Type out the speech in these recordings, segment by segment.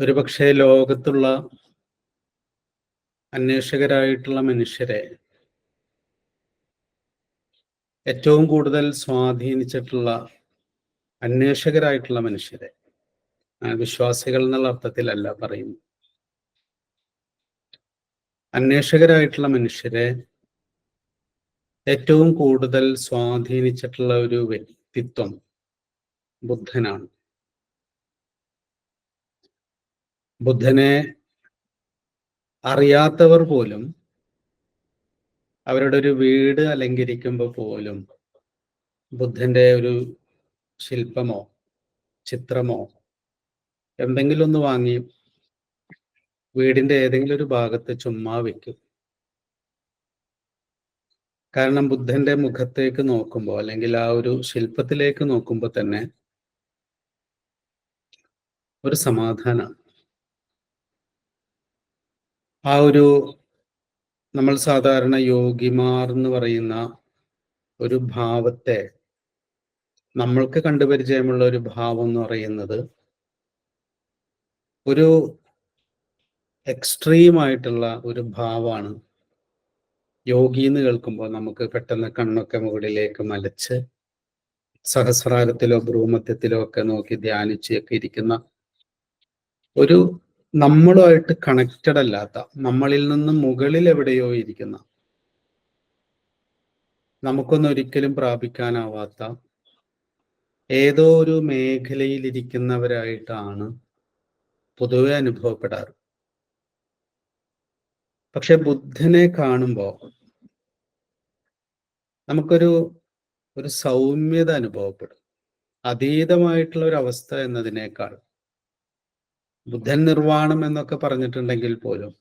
ഒരുപക്ഷെ ലോകത്തുള്ള അന്വേഷകരായിട്ടുള്ള മനുഷ്യരെ ഏറ്റവും കൂടുതൽ സ്വാധീനിച്ചിട്ടുള്ള അന്വേഷകരായിട്ടുള്ള മനുഷ്യരെ, വിശ്വാസികൾ എന്നുള്ള അർത്ഥത്തിലല്ല പറയുന്നു. അന്വേഷകരായിട്ടുള്ള മനുഷ്യരെ ഏറ്റവും കൂടുതൽ സ്വാധീനിച്ചിട്ടുള്ള ഒരു വ്യക്തിത്വം ബുദ്ധനാണ്. ബുദ്ധനെ അറിയാത്തവർ പോലും അവരുടെ ഒരു വീട് അലങ്കരിക്കുമ്പോൾ പോലും ബുദ്ധന്റെ ഒരു ശില്പമോ ചിത്രമോ എന്തെങ്കിലും ഒന്ന് വാങ്ങി വീടിന്റെ ഏതെങ്കിലും ഒരു ഭാഗത്ത് ചുമ്മാ വെക്കും. കാരണം ബുദ്ധന്റെ മുഖത്തേക്ക് നോക്കുമ്പോൾ, അല്ലെങ്കിൽ ആ ഒരു ശില്പത്തിലേക്ക് നോക്കുമ്പോൾ തന്നെ ഒരു സമാധാനം, ആ ഒരു നമ്മൾ സാധാരണ യോഗിമാർ എന്ന് പറയുന്ന ഒരു ഭാവത്തെ, നമ്മൾക്ക് കണ്ടുപരിചയമുള്ള ഒരു ഭാവം എന്ന് പറയുന്നത് ഒരു എക്സ്ട്രീം ആയിട്ടുള്ള ഒരു ഭാവമാണ്. യോഗി എന്ന് കേൾക്കുമ്പോൾ നമുക്ക് പെട്ടെന്ന് കണ്ണൊക്കെ മുകളിലേക്ക് മലച്ച് സഹസ്രാരത്തിലോ ഭ്രൂമധ്യത്തിലോ ഒക്കെ നോക്കി ധ്യാനിച്ചൊക്കെ ഇരിക്കുന്ന ഒരു നമ്മളുമായിട്ട് കണക്റ്റഡ് അല്ലാത്ത, നമ്മളിൽ നിന്ന് മുകളിൽ എവിടെയോ ഇരിക്കുന്ന, നമുക്കൊന്നും ഒരിക്കലും പ്രാപിക്കാനാവാത്ത ഏതോ ഒരു മേഖലയിൽ ഇരിക്കുന്നവരായിട്ടാണ് പൊതുവെ അനുഭവപ്പെടാറ്. പക്ഷെ ബുദ്ധനെ കാണുമ്പോൾ നമുക്കൊരു സൗമ്യത അനുഭവപ്പെടും. അതീതമായിട്ടുള്ള ഒരു അവസ്ഥ എന്നതിനേക്കാൾ, ബുദ്ധൻ നിർവ്വാണം എന്നൊക്കെ പറഞ്ഞിട്ടുണ്ടെങ്കിൽ പോലും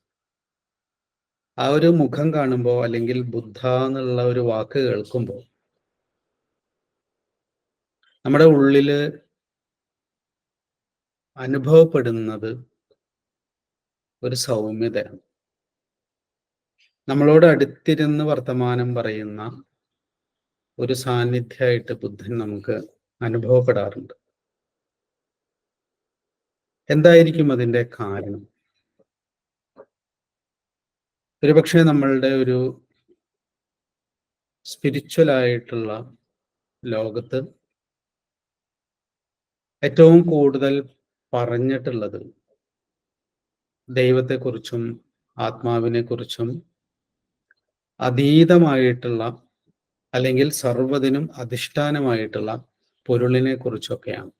ആ ഒരു മുഖം കാണുമ്പോൾ, അല്ലെങ്കിൽ ബുദ്ധ എന്നുള്ള ഒരു വാക്ക് കേൾക്കുമ്പോൾ നമ്മുടെ ഉള്ളില് അനുഭവപ്പെടുന്നത് ഒരു സൗമ്യതയാണ്. നമ്മളോട് അടുത്തിരുന്ന് വർത്തമാനം പറയുന്ന ഒരു സാന്നിധ്യമായിട്ട് ബുദ്ധൻ നമുക്ക് അനുഭവപ്പെടാറുണ്ട്. എന്തായിരിക്കും അതിൻ്റെ കാരണം? ഒരുപക്ഷെ നമ്മളുടെ ഒരു സ്പിരിച്വൽ ആയിട്ടുള്ള ലോകത്ത് ഏറ്റവും കൂടുതൽ പറഞ്ഞിട്ടുള്ളത് ദൈവത്തെക്കുറിച്ചും ആത്മാവിനെക്കുറിച്ചും അതീതമായിട്ടുള്ള, അല്ലെങ്കിൽ സർവ്വതിനും അധിഷ്ഠാനമായിട്ടുള്ള പൊരുളിനെ കുറിച്ചൊക്കെയാണ്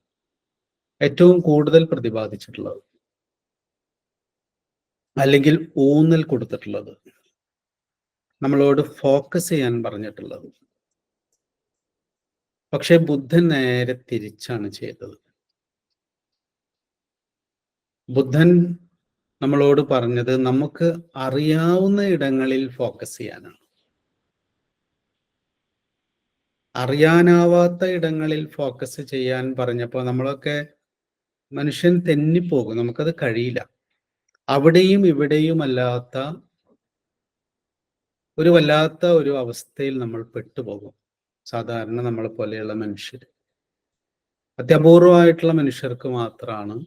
ഏറ്റവും കൂടുതൽ പ്രതിപാദിച്ചിട്ടുള്ളത്, അല്ലെങ്കിൽ ഊന്നൽ കൊടുത്തിട്ടുള്ളത്, നമ്മളോട് ഫോക്കസ് ചെയ്യാൻ പറഞ്ഞിട്ടുള്ളത്. പക്ഷെ ബുദ്ധൻ നേരെ തിരിച്ചാണ് ചെയ്തത്. ബുദ്ധൻ നമ്മളോട് പറഞ്ഞത് നമുക്ക് അറിയാവുന്ന ഇടങ്ങളിൽ ഫോക്കസ് ചെയ്യാനാണ്. അറിയാനാവാത്ത ഇടങ്ങളിൽ ഫോക്കസ് ചെയ്യാൻ പറഞ്ഞപ്പോൾ നമ്മളൊക്കെ, മനുഷ്യൻ തെന്നിപ്പോകും, നമുക്കത് കഴിയില്ല. അവിടെയും ഇവിടെയുമല്ലാത്ത ഒരു വല്ലാത്ത ഒരു അവസ്ഥയിൽ നമ്മൾ പെട്ടുപോകും. സാധാരണ നമ്മളെ പോലെയുള്ള മനുഷ്യർ, അത്യപൂർവമായിട്ടുള്ള മനുഷ്യർക്ക് മാത്രമാണ്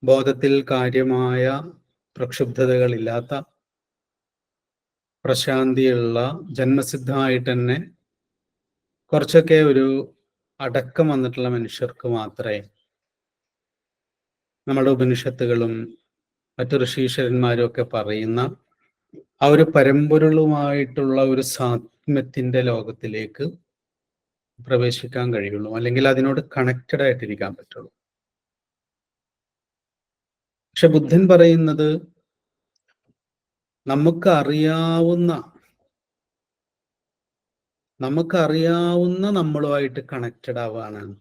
ബോധത്തിൽ കാര്യമായ പ്രക്ഷുബ്ധതകളില്ലാത്ത, പ്രശാന്തിയുള്ള, ജന്മസിദ്ധമായിട്ട് തന്നെ കുറച്ചൊക്കെ ഒരു അടക്കം വന്നിട്ടുള്ള മനുഷ്യർക്ക് മാത്രമേ നമ്മുടെ ഉപനിഷത്തുകളും മറ്റു ഋഷീശ്വരന്മാരും ഒക്കെ പറയുന്ന ആ ഒരു പരമ്പൊരുളുമായിട്ടുള്ള ഒരു സാത്മ്യത്തിന്റെ ലോകത്തിലേക്ക് പ്രവേശിക്കാൻ കഴിയുള്ളൂ, അല്ലെങ്കിൽ അതിനോട് കണക്റ്റഡ് ആയിട്ടിരിക്കാൻ പറ്റുള്ളൂ. പക്ഷെ ബുദ്ധൻ പറയുന്നത് നമുക്കറിയാവുന്ന നമ്മളുമായിട്ട് കണക്റ്റഡ് ആവാനാണ്.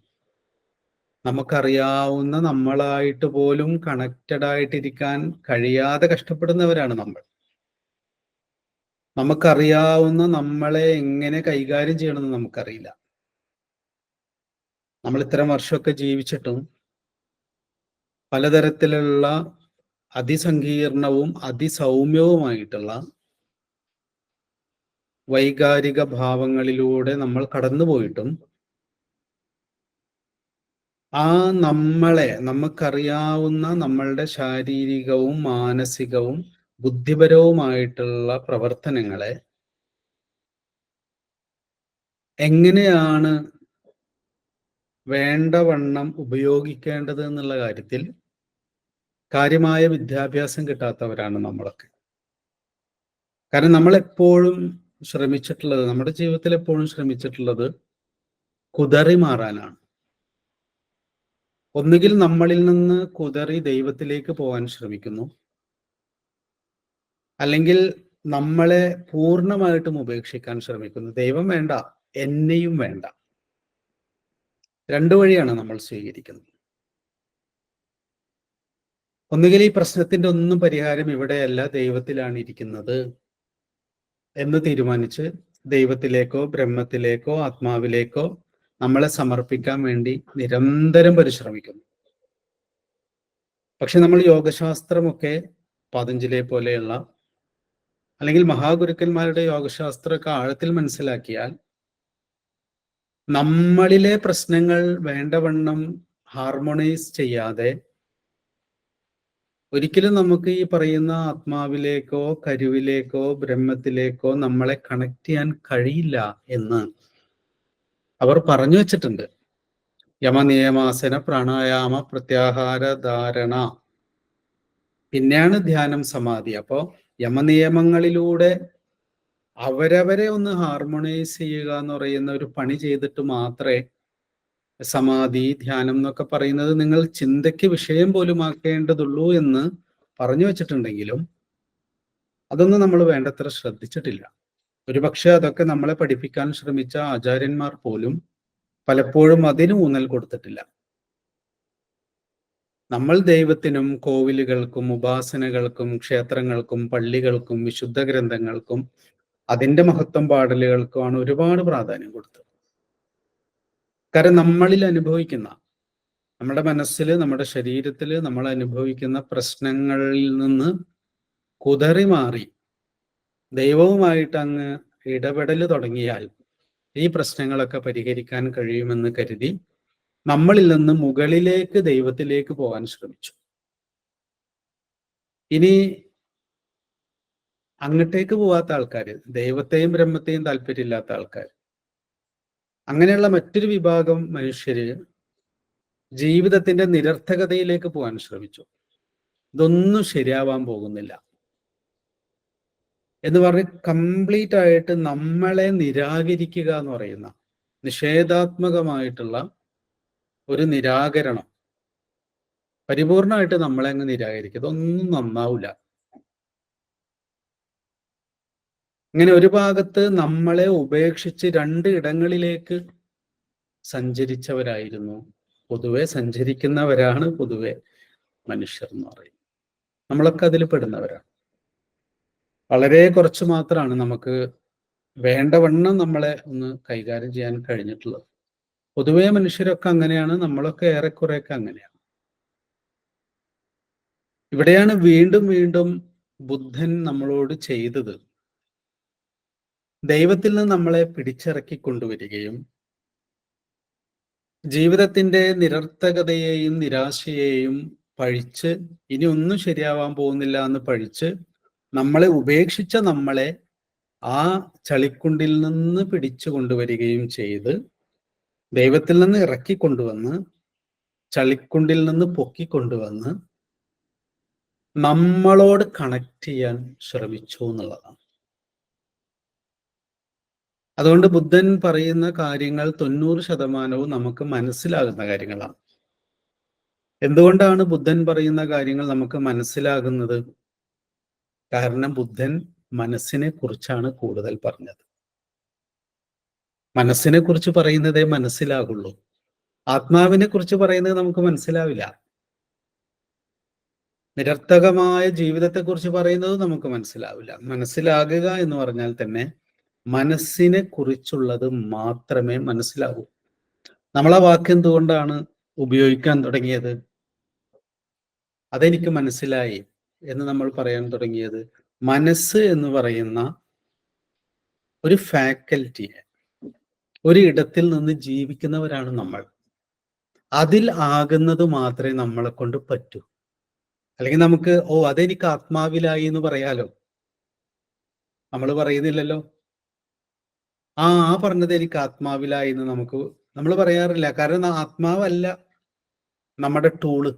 നമുക്കറിയാവുന്ന നമ്മളായിട്ട് പോലും കണക്റ്റഡ് ആയിട്ടിരിക്കാൻ കഴിയാതെ കഷ്ടപ്പെടുന്നവരാണ് നമ്മൾ. നമുക്കറിയാവുന്ന നമ്മളെ എങ്ങനെ കൈകാര്യം ചെയ്യണമെന്ന് നമുക്കറിയില്ല. നമ്മൾ ഇത്തരം വർഷമൊക്കെ ജീവിച്ചിട്ടും പലതരത്തിലുള്ള അതിസങ്കീർണവും അതിസൗമ്യവുമായിട്ടുള്ള വൈകാരിക ഭാവങ്ങളിലൂടെ നമ്മൾ കടന്നുപോയിട്ടും ആ നമുക്കറിയാവുന്ന നമ്മളുടെ ശാരീരികവും മാനസികവും ബുദ്ധിപരവുമായിട്ടുള്ള പ്രവർത്തനങ്ങളെ എങ്ങനെയാണ് വേണ്ടവണ്ണം ഉപയോഗിക്കേണ്ടത് എന്നുള്ള കാര്യത്തിൽ കാര്യമായ വിദ്യാഭ്യാസം കിട്ടാത്തവരാണ് നമ്മളൊക്കെ. കാരണം നമ്മളെപ്പോഴും ശ്രമിച്ചിട്ടുള്ളത്, നമ്മുടെ ജീവിതത്തിൽ എപ്പോഴും ശ്രമിച്ചിട്ടുള്ളത് കുതറി മാറാനാണ്. ഒന്നുകിൽ നമ്മളിൽ നിന്ന് കുതറി ദൈവത്തിലേക്ക് പോകാൻ ശ്രമിക്കുന്നു, അല്ലെങ്കിൽ നമ്മളെ പൂർണ്ണമായിട്ടും ഉപേക്ഷിക്കാൻ ശ്രമിക്കുന്നു. ദൈവം വേണ്ട, എന്നെയും വേണ്ട. രണ്ടു വഴിയാണ് നമ്മൾ സ്വീകരിക്കുന്നത്. ഒന്നുകിൽ ഈ പ്രശ്നത്തിന്റെ ഒന്നും പരിഹാരം ഇവിടെയല്ല, ദൈവത്തിലാണ് ഇരിക്കുന്നത് എന്ന് തീരുമാനിച്ച് ദൈവത്തിലേക്കോ ബ്രഹ്മത്തിലേക്കോ ആത്മാവിലേക്കോ നമ്മളെ സമർപ്പിക്കാൻ വേണ്ടി നിരന്തരം പരിശ്രമിക്കുന്നു. പക്ഷെ നമ്മൾ യോഗശാസ്ത്രമൊക്കെ പതഞ്ജലിയെ പോലെയുള്ള അല്ലെങ്കിൽ മഹാഗുരുക്കന്മാരുടെ യോഗശാസ്ത്രമൊക്കെ ആഴത്തിൽ മനസ്സിലാക്കിയാൽ നമ്മളിലെ പ്രശ്നങ്ങൾ വേണ്ടവണ്ണം ഹാർമോണൈസ് ചെയ്യാതെ ഒരിക്കലും നമുക്ക് ഈ പറയുന്ന ആത്മാവിലേക്കോ കരുവിലേക്കോ ബ്രഹ്മത്തിലേക്കോ നമ്മളെ കണക്ട് ചെയ്യാൻ കഴിയില്ല എന്ന് അവർ പറഞ്ഞു വെച്ചിട്ടുണ്ട്. യമനിയമാസന പ്രാണായാമ പ്രത്യാഹാര ധാരണ, പിന്നെയാണ് ധ്യാനം സമാധി. അപ്പോ യമനിയമങ്ങളിലൂടെ അവരവരെ ഒന്ന് ഹാർമോണൈസ് ചെയ്യുക എന്ന് പറയുന്ന ഒരു പണി ചെയ്തിട്ട് മാത്രമേ സമാധി ധ്യാനം എന്നൊക്കെ പറയുന്നത് നിങ്ങൾ ചിന്തയ്ക്ക് വിഷയം പോലും ആക്കേണ്ടതുള്ളൂ എന്ന് പറഞ്ഞു വെച്ചിട്ടുണ്ടെങ്കിലും അതൊന്നും നമ്മൾ വേണ്ടത്ര ശ്രദ്ധിച്ചിട്ടില്ല. ഒരുപക്ഷെ അതൊക്കെ നമ്മളെ പഠിപ്പിക്കാൻ ശ്രമിച്ച ആചാര്യന്മാർ പോലും പലപ്പോഴും അതിന് ഊന്നൽ കൊടുത്തിട്ടില്ല. നമ്മൾ ദൈവത്തിനും കോവിലുകൾക്കും ഉപാസനകൾക്കും ക്ഷേത്രങ്ങൾക്കും പള്ളികൾക്കും വിശുദ്ധ ഗ്രന്ഥങ്ങൾക്കും അതിന്റെ മഹത്വം പാടലുകൾക്കുമാണ് ഒരുപാട് പ്രാധാന്യം കൊടുത്തത്. കാരണം നമ്മളിൽ അനുഭവിക്കുന്ന, നമ്മുടെ മനസ്സിൽ നമ്മുടെ ശരീരത്തിൽ നമ്മൾ അനുഭവിക്കുന്ന പ്രശ്നങ്ങളിൽ നിന്ന് കുതറി മാറി ദൈവവുമായിട്ട് അങ്ങ് ഇടപെടൽ തുടങ്ങിയാൽ ഈ പ്രശ്നങ്ങളൊക്കെ പരിഹരിക്കാൻ കഴിയുമെന്ന് കരുതി നമ്മളിൽ നിന്ന് മുകളിലേക്ക് ദൈവത്തിലേക്ക് പോകാൻ ശ്രമിച്ചു. ഇനി അങ്ങോട്ടേക്ക് പോവാത്ത ആൾക്കാർ, ദൈവത്തെയും ബ്രഹ്മത്തെയും താല്പര്യമില്ലാത്ത ആൾക്കാർ, അങ്ങനെയുള്ള മറ്റൊരു വിഭാഗം മനുഷ്യര് ജീവിതത്തിന്റെ നിരർത്ഥകതയിലേക്ക് പോകാൻ ശ്രമിച്ചു. ഇതൊന്നും ശരിയാവാൻ പോകുന്നില്ല എന്ന് പറഞ്ഞ് കംപ്ലീറ്റ് ആയിട്ട് നമ്മളെ നിരാകരിക്കുക എന്ന് പറയുന്ന നിഷേധാത്മകമായിട്ടുള്ള ഒരു നിരാകരണം, പരിപൂർണമായിട്ട് നമ്മളെ അങ്ങ് നിരാകരിക്കുക, ഇതൊന്നും നന്നാവില്ല. ഇങ്ങനെ ഒരു ഭാഗത്ത് നമ്മളെ ഉപേക്ഷിച്ച് രണ്ട് ഇടങ്ങളിലേക്ക് സഞ്ചരിച്ചവരായിരുന്നു, പൊതുവെ സഞ്ചരിക്കുന്നവരാണ് പൊതുവെ മനുഷ്യർ എന്ന് പറയും. നമ്മളൊക്കെ അതിൽ പെടുന്നവരാണ്. വളരെ കുറച്ച് മാത്രമാണ് നമുക്ക് വേണ്ടവണ്ണം നമ്മളെ ഒന്ന് കൈകാര്യം ചെയ്യാൻ കഴിഞ്ഞിട്ടുള്ളത്. പൊതുവെ മനുഷ്യരൊക്കെ അങ്ങനെയാണ്, നമ്മളൊക്കെ ഏറെക്കുറെയൊക്കെ അങ്ങനെയാണ്. ഇവിടെയാണ് വീണ്ടും വീണ്ടും ബുദ്ധൻ നമ്മളോട് ചെയ്തത് ദൈവത്തിൽ നിന്ന് നമ്മളെ പിടിച്ചിറക്കി കൊണ്ടുവരികയും ജീവിതത്തിന്റെ നിരർത്ഥകതയെയും നിരാശയെയും പഴിച്ച് ഇനി ഒന്നും ശരിയാവാൻ പോകുന്നില്ല എന്ന് പഴിച്ച് നമ്മളെ ഉപേക്ഷിച്ച നമ്മളെ ആ ചളിക്കുണ്ടിൽ നിന്ന് പിടിച്ചു കൊണ്ടുവരികയും ചെയ്ത് ദൈവത്തിൽ നിന്ന് ഇറക്കിക്കൊണ്ടുവന്ന് ചളിക്കുണ്ടിൽ നിന്ന് പൊക്കിക്കൊണ്ടുവന്ന് നമ്മളോട് കണക്ട് ചെയ്യാൻ ശ്രമിച്ചു എന്നുള്ളതാണ്. അതുകൊണ്ട് ബുദ്ധൻ പറയുന്ന കാര്യങ്ങൾ 90% നമുക്ക് മനസ്സിലാകുന്ന കാര്യങ്ങളാണ്. എന്തുകൊണ്ടാണ് ബുദ്ധൻ പറയുന്ന കാര്യങ്ങൾ നമുക്ക് മനസ്സിലാകുന്നത്? കാരണം ബുദ്ധൻ മനസ്സിനെ കുറിച്ചാണ് കൂടുതൽ പറഞ്ഞത്. മനസ്സിനെ കുറിച്ച് പറയുന്നതേ മനസ്സിലാകുള്ളൂ. ആത്മാവിനെ കുറിച്ച് പറയുന്നത് നമുക്ക് മനസ്സിലാവില്ല. നിരർത്ഥകമായ ജീവിതത്തെക്കുറിച്ച് പറയുന്നത് നമുക്ക് മനസ്സിലാവില്ല. മനസ്സിലാകുക എന്ന് പറഞ്ഞാൽ തന്നെ മനസ്സിനെ കുറിച്ചുള്ളത് മാത്രമേ മനസ്സിലാകൂ. നമ്മൾ ആ വാക്ക് എന്തുകൊണ്ടാണ് ഉപയോഗിക്കാൻ തുടങ്ങിയത്? അതെനിക്ക് മനസ്സിലായി എന്ന് നമ്മൾ പറയാൻ തുടങ്ങിയത് മനസ്സ് എന്ന് പറയുന്ന ഒരു ഫാക്കൽറ്റിയെ, ഒരു ഇടത്തിൽ നിന്ന് ജീവിക്കുന്നവരാണ് നമ്മൾ. അതിൽ ആകുന്നത് മാത്രമേ നമ്മളെ കൊണ്ട് പറ്റൂ. അല്ലെങ്കിൽ നമുക്ക് അതെനിക്ക് ആത്മാവിലായി എന്ന് പറയാലോ. നമ്മൾ പറയുന്നില്ലല്ലോ. ആ പറഞ്ഞത് എനിക്ക് ആത്മാവിലായി എന്ന് നമ്മൾ പറയാറില്ല. കാരണം ആത്മാവല്ല നമ്മുടെ ടൂള്.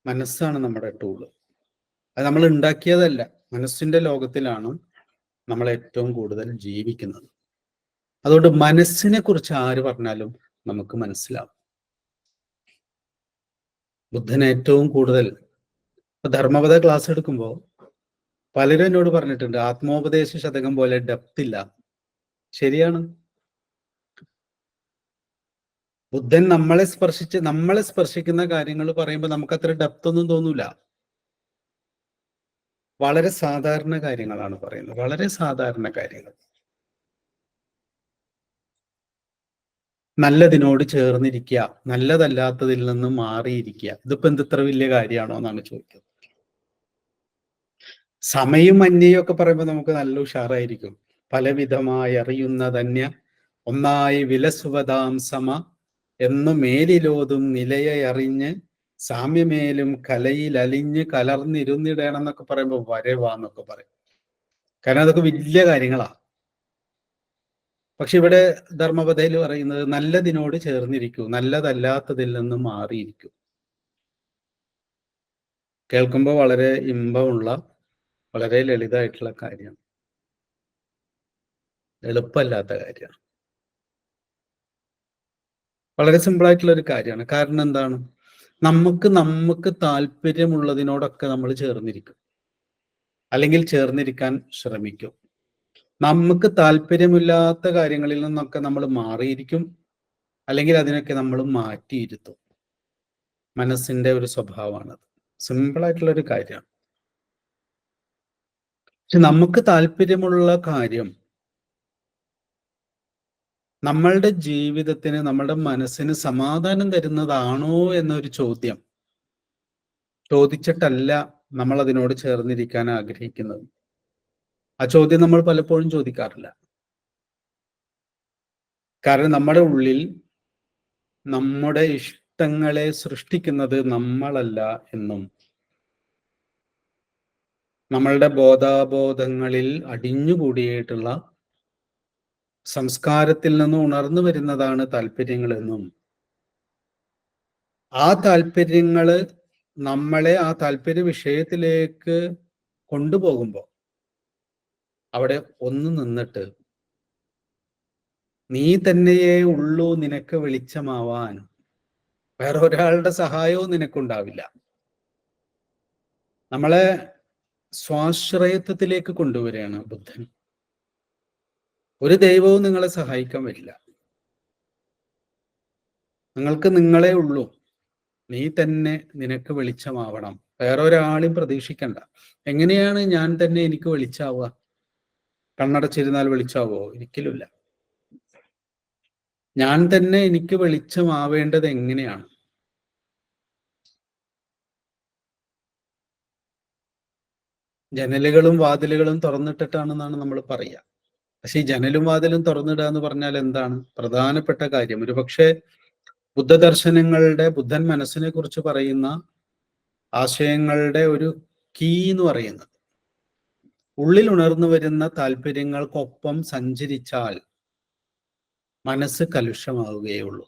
മനസ്സാണ് നമ്മുടെ ടൂള്. അത് നമ്മൾ ഉണ്ടാക്കിയതല്ല. മനസ്സിന്റെ ലോകത്തിലാണ് നമ്മൾ ഏറ്റവും കൂടുതൽ ജീവിക്കുന്നത്. അതുകൊണ്ട് മനസ്സിനെ കുറിച്ച് ആര് പറഞ്ഞാലും നമുക്ക് മനസ്സിലാവും. ബുദ്ധൻ ഏറ്റവും കൂടുതൽ ധർമ്മപദ ക്ലാസ് എടുക്കുമ്പോൾ പലരും എന്നോട് പറഞ്ഞിട്ടുണ്ട്, ആത്മോപദേശ ശതകം പോലെ ഡെപ്ത് ഇല്ല. ശരിയാണ്. ബുദ്ധൻ നമ്മളെ സ്പർശിക്കുന്ന കാര്യങ്ങൾ പറയുമ്പോൾ നമുക്ക് അത്ര ഡെപ്ത് ഒന്നും തോന്നൂല. വളരെ സാധാരണ കാര്യങ്ങളാണ് പറയുന്നത്, വളരെ സാധാരണ കാര്യങ്ങൾ. നല്ലതിനോട് ചേർന്നിരിക്കുക, നല്ലതല്ലാത്തതിൽ നിന്ന് മാറിയിരിക്കുക. ഇതിപ്പോ എന്തിത്ര വലിയ കാര്യമാണോ എന്നാണ് ചോദിക്കുന്നത്. സമയം അന്യം ഒക്കെ പറയുമ്പോൾ നമുക്ക് നല്ല ഉഷാറായിരിക്കും. പലവിധമായി അറിയുന്നതന്യ ഒന്നായി വിലസുവതാം സമ എന്നു മേലിലോതും നിലയെ അറിഞ്ഞ് സാമ്യമേലും കലയിൽ അലിഞ്ഞ് കലർന്നിരുന്നിടണം എന്നൊക്കെ പറയുമ്പോൾ വരവാന്നൊക്കെ പറയും. കാരണം അതൊക്കെ വലിയ കാര്യങ്ങളാ. പക്ഷെ ഇവിടെ ധർമ്മപദയിൽ പറയുന്നത് നല്ലതിനോട് ചേർന്നിരിക്കൂ, നല്ലതല്ലാത്തതിൽ നിന്ന് മാറിയിരിക്കൂ. കേൾക്കുമ്പോൾ വളരെ ഇമ്പമുള്ള, വളരെ ലളിതമായിട്ടുള്ള കാര്യമാണ്, എളുപ്പമല്ലാത്ത കാര്യമാണ്. വളരെ സിമ്പിൾ ആയിട്ടുള്ള ഒരു കാര്യമാണ്. കാരണം എന്താണ്? നമുക്ക് താല്പര്യമുള്ളതിനോടൊക്കെ നമ്മൾ ചേർന്നിരിക്കും, അല്ലെങ്കിൽ ചേർന്നിരിക്കാൻ ശ്രമിക്കും. നമുക്ക് താല്പര്യമില്ലാത്ത കാര്യങ്ങളിൽ നിന്നൊക്കെ നമ്മൾ മാറിയിരിക്കും, അല്ലെങ്കിൽ അതിനൊക്കെ നമ്മൾ മാറ്റിയിരുത്തും. മനസ്സിന്റെ ഒരു സ്വഭാവമാണത്. സിമ്പിൾ ആയിട്ടുള്ള ഒരു കാര്യമാണ്. പക്ഷെ നമുക്ക് താല്പര്യമുള്ള കാര്യം നമ്മളുടെ ജീവിതത്തിന്, നമ്മളുടെ മനസ്സിന് സമാധാനം തരുന്നതാണോ എന്നൊരു ചോദിച്ചിട്ടല്ല നമ്മൾ അതിനോട് ചേർന്നിരിക്കാൻ ആഗ്രഹിക്കുന്നത്. ആ ചോദ്യം നമ്മൾ പലപ്പോഴും ചോദിക്കാറില്ല. കാരണം നമ്മുടെ ഉള്ളിൽ നമ്മുടെ ഇഷ്ടങ്ങളെ സൃഷ്ടിക്കുന്നത് നമ്മളല്ല എന്നും, നമ്മളുടെ ബോധാബോധങ്ങളിൽ അടിഞ്ഞുകൂടിയിട്ടുള്ള സംസ്കാരത്തിൽ നിന്ന് ഉണർന്നു വരുന്നതാണ് താല്പര്യങ്ങളെന്നും, ആ താല്പര്യങ്ങള് നമ്മളെ ആ താല്പര്യ വിഷയത്തിലേക്ക് കൊണ്ടുപോകുമ്പോൾ അവിടെ ഒന്ന് നിന്നിട്ട് നീ തന്നെയേ ഉള്ളൂ നിനക്ക് വെളിച്ചമാവാൻ, വേറെ ഒരാളുടെ സഹായവും നിനക്കുണ്ടാവില്ല. നമ്മളെ സ്വാശ്രയത്വത്തിലേക്ക് കൊണ്ടുവരികയാണ് ബുദ്ധൻ. ഒരു ദൈവവും നിങ്ങളെ സഹായിക്കാൻ വരില്ല. നിങ്ങൾക്ക് നിങ്ങളെ ഉള്ളൂ. നീ തന്നെ നിനക്ക് വെളിച്ചമാവണം, വേറെ ഒരാളും പ്രതീക്ഷിക്കണ്ട. എങ്ങനെയാണ് ഞാൻ തന്നെ എനിക്ക് വെളിച്ചാവുക? കണ്ണടച്ചിരുന്നാൽ വെളിച്ചാവോ? ഒരിക്കലുമില്ല. ഞാൻ തന്നെ എനിക്ക് വെളിച്ചമാവേണ്ടത് എങ്ങനെയാണ്? ജനലുകളും വാതിലുകളും തുറന്നിട്ടിട്ടാണെന്നാണ് നമ്മൾ പറയുക. പക്ഷെ ഈ ജനലും വാതിലും തുറന്നിടുക എന്ന് പറഞ്ഞാൽ എന്താണ് പ്രധാനപ്പെട്ട കാര്യം? ഒരുപക്ഷെ ബുദ്ധൻ മനസ്സിനെ കുറിച്ച് പറയുന്ന ആശയങ്ങളുടെ ഒരു കീ എന്ന് പറയുന്നത്, ഉള്ളിൽ ഉണർന്നു വരുന്ന താല്പര്യങ്ങൾക്കൊപ്പം സഞ്ചരിച്ചാൽ മനസ്സ് കലുഷമാവുകയുള്ളൂ.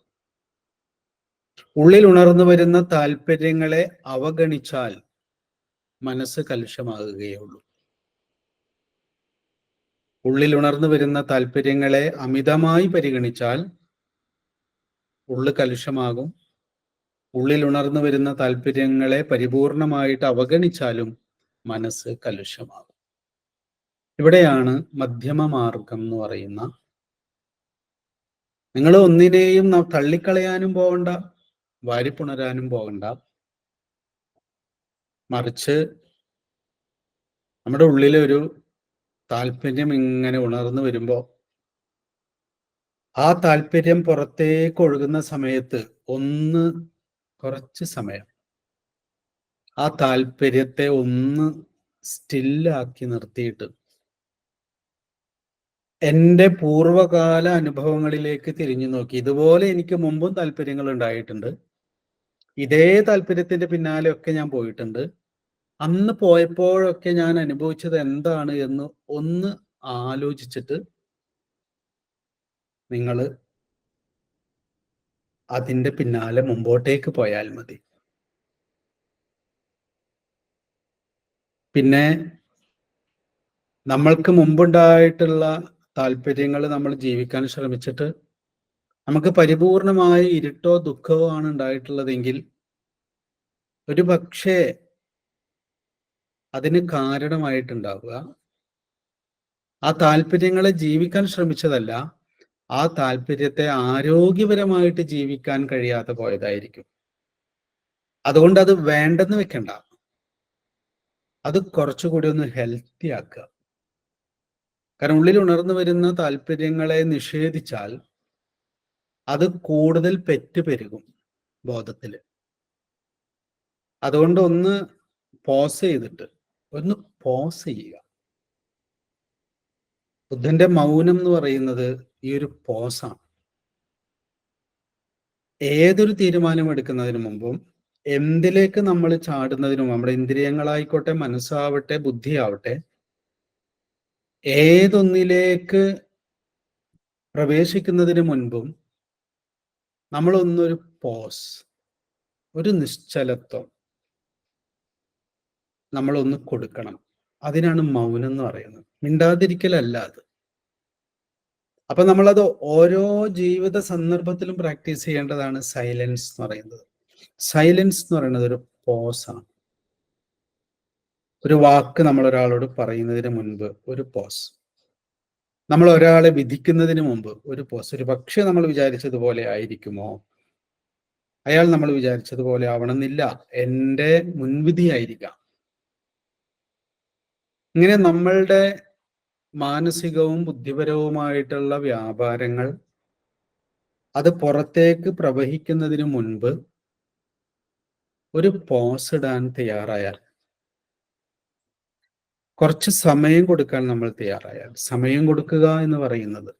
ഉള്ളിൽ ഉണർന്നു വരുന്ന താല്പര്യങ്ങളെ അവഗണിച്ചാൽ മനസ്സ് കലുഷമാകുകയുള്ളൂ. ഉള്ളിൽ ഉണർന്നു വരുന്ന താല്പര്യങ്ങളെ അമിതമായി പരിഗണിച്ചാൽ ഉള്ളു കലുഷമാകും. ഉള്ളിൽ ഉണർന്നു വരുന്ന താല്പര്യങ്ങളെ പരിപൂർണമായിട്ട് അവഗണിച്ചാലും മനസ്സ് കലുഷമാകും. ഇവിടെയാണ് മധ്യമ മാർഗം എന്ന് പറയുന്ന, നിങ്ങൾ ഒന്നിനെയും തള്ളിക്കളയാനും പോകണ്ട, വാരിപ്പുണരാനും പോകണ്ട. മറിച്ച് നമ്മുടെ ഉള്ളിലൊരു താല്പര്യം ഇങ്ങനെ ഉണർന്നു വരുമ്പോൾ ആ താല്പര്യം പുറത്തേക്ക് ഒഴുകുന്ന സമയത്ത് കുറച്ച് സമയം ആ താല്പര്യത്തെ ഒന്ന് സ്റ്റില്ലാക്കി നിർത്തിയിട്ട് എൻ്റെ പൂർവ്വകാല അനുഭവങ്ങളിലേക്ക് തിരിഞ്ഞു നോക്കി. ഇതുപോലെ എനിക്ക് മുമ്പും താല്പര്യങ്ങൾ ഉണ്ടായിട്ടുണ്ട്. ഇതേ താല്പര്യത്തിന്റെ പിന്നാലെയൊക്കെ ഞാൻ പോയിട്ടുണ്ട്. അന്ന് പോയപ്പോഴൊക്കെ ഞാൻ അനുഭവിച്ചത് എന്താണ് എന്ന് ഒന്ന് ആലോചിച്ചിട്ട് നിങ്ങൾ അതിന്റെ പിന്നാലെ മുമ്പോട്ടേക്ക് പോയാൽ മതി. പിന്നെ നമ്മൾക്ക് മുമ്പുണ്ടായിട്ടുള്ള താല്പര്യങ്ങൾ നമ്മൾ ജീവിക്കാൻ ശ്രമിച്ചിട്ട് നമുക്ക് പരിപൂർണമായ ഇരുട്ടോ ദുഃഖമോ ആണ് ഉണ്ടായിട്ടുള്ളതെങ്കിൽ ഒരു പക്ഷേ അതിന് കാരണമായിട്ടുണ്ടാവുക ആ താല്പര്യങ്ങളെ ജീവിക്കാൻ ശ്രമിച്ചതല്ല, ആ താല്പര്യത്തെ ആരോഗ്യപരമായിട്ട് ജീവിക്കാൻ കഴിയാതെ പോയതായിരിക്കും. അതുകൊണ്ട് അത് വേണ്ടെന്ന് വെക്കണ്ട, അത് കുറച്ചുകൂടി ഒന്ന് ഹെൽത്തി ആക്കുക. കാരണം ഉള്ളിൽ ഉണർന്നു വരുന്ന താല്പര്യങ്ങളെ നിഷേധിച്ചാൽ അത് കൂടുതൽ പെരുകും ബോധത്തില്. അതുകൊണ്ട് ഒന്ന് പോസ് ചെയ്തിട്ട് ചെയ്യുക. ബുദ്ധന്റെ മൗനം എന്ന് പറയുന്നത് ഈ ഒരു പോസാണ്. ഏതൊരു തീരുമാനം എടുക്കുന്നതിന് മുമ്പും എന്തിലേക്ക് നമ്മൾ ചാടുന്നതിനും, നമ്മുടെ ഇന്ദ്രിയങ്ങളായിക്കോട്ടെ, മനസ്സാവട്ടെ, ബുദ്ധിയാവട്ടെ, ഏതൊന്നിലേക്ക് പ്രവേശിക്കുന്നതിന് മുൻപും നമ്മളൊന്നൊരു പോസ്, ഒരു നിശ്ചലത്വം നമ്മളൊന്ന് കൊടുക്കണം. അതിനാണ് മൗനം എന്ന് പറയുന്നത്. മിണ്ടാതിരിക്കലല്ല അത്. അപ്പൊ നമ്മളത് ഓരോ ജീവിത സന്ദർഭത്തിലും പ്രാക്ടീസ് ചെയ്യേണ്ടതാണ് സൈലൻസ് എന്ന് പറയുന്നത്. സൈലൻസ് എന്ന് പറയുന്നത് ഒരു പോസാണ്. ഒരു വാക്ക് നമ്മൾ ഒരാളോട് പറയുന്നതിന് മുൻപ് ഒരു പോസ്, നമ്മൾ ഒരാളെ വിധിക്കുന്നതിന് മുമ്പ് ഒരു പോസ്. ഒരു പക്ഷെ നമ്മൾ വിചാരിച്ചതുപോലെ ആയിരിക്കുമോ, അയാൾ നമ്മൾ വിചാരിച്ചതുപോലെ ആവണമെന്നില്ല, എൻ്റെ മുൻവിധിയായിരിക്കാം. ഇങ്ങനെ നമ്മളുടെ മാനസികവും ബുദ്ധിപരവുമായിട്ടുള്ള വ്യാപാരങ്ങൾ അത് പുറത്തേക്ക് പ്രവഹിക്കുന്നതിന് മുൻപ് ഒരു പോസ് ഇടാൻ തയ്യാറായാൽ, കുറച്ച് സമയം കൊടുക്കാൻ നമ്മൾ തയ്യാറായാൽ, സമയം കൊടുക്കുക എന്ന് പറയുന്നത്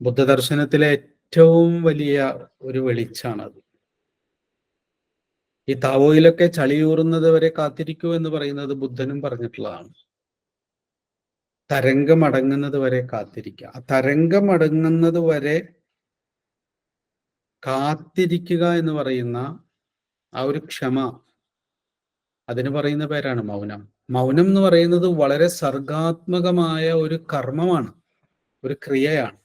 ബുദ്ധദർശനത്തിലെ ഏറ്റവും വലിയ ഒരു വെളിച്ചാണത്. ഈ താവോയിലൊക്കെ ചളിയൂറുന്നത് വരെ കാത്തിരിക്കൂ എന്ന് പറയുന്നത് ബുദ്ധനും പറഞ്ഞിട്ടുള്ളതാണ്. തരംഗമടങ്ങുന്നത് വരെ കാത്തിരിക്കുക. ആ തരംഗമടങ്ങുന്നത് വരെ കാത്തിരിക്കുക എന്ന് പറയുന്ന ആ ഒരു ക്ഷമ, അതിന് പറയുന്ന പേരാണ് മൗനം. മൗനം എന്ന് പറയുന്നത് വളരെ സർഗാത്മകമായ ഒരു കർമ്മമാണ്, ഒരു ക്രിയയാണ്.